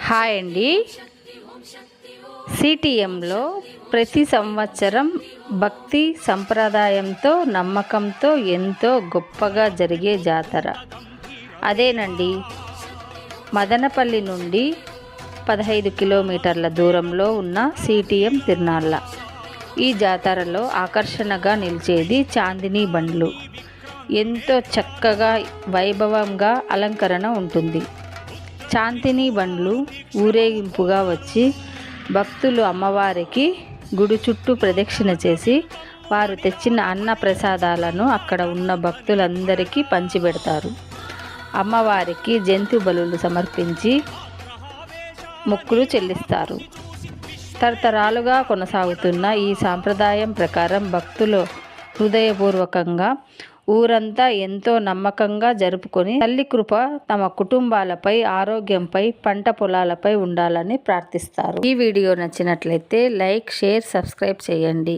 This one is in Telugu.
హాయ్ అండి. సిటిఎంలో ప్రతి సంవత్సరం భక్తి సంప్రదాయంతో నమ్మకంతో ఎంతో గొప్పగా జరిగే జాతర అదేనండి. మదనపల్లి నుండి 15 కిలోమీటర్ల దూరంలో ఉన్న సిటిఎం తిరునాళ్ళ. ఈ జాతరలో ఆకర్షణగా నిలిచేది చాందినీ బండ్లు. ఎంతో చక్కగా వైభవంగా అలంకరణ ఉంటుంది. చాందినీ బండ్లు ఊరేగింపుగా వచ్చి భక్తులు అమ్మవారికి గుడి చుట్టూ ప్రదక్షిణ చేసి వారు తెచ్చిన అన్న ప్రసాదాలను అక్కడ ఉన్న భక్తులందరికీ పంచిపెడతారు. అమ్మవారికి జంతు బలులు సమర్పించి మొక్కులు చెల్లిస్తారు. తరతరాలుగా కొనసాగుతున్న ఈ సాంప్రదాయం ప్రకారం భక్తులు హృదయపూర్వకంగా ఊరంతా ఎంతో నమ్మకంగా జరుపుకొని తల్లి కృప తమ కుటుంబాలపై, ఆరోగ్యంపై, పంట పొలాలపై ఉండాలని ప్రార్థిస్తారు. ఈ వీడియో నచ్చినట్లయితే లైక్, షేర్, సబ్స్క్రైబ్ చేయండి.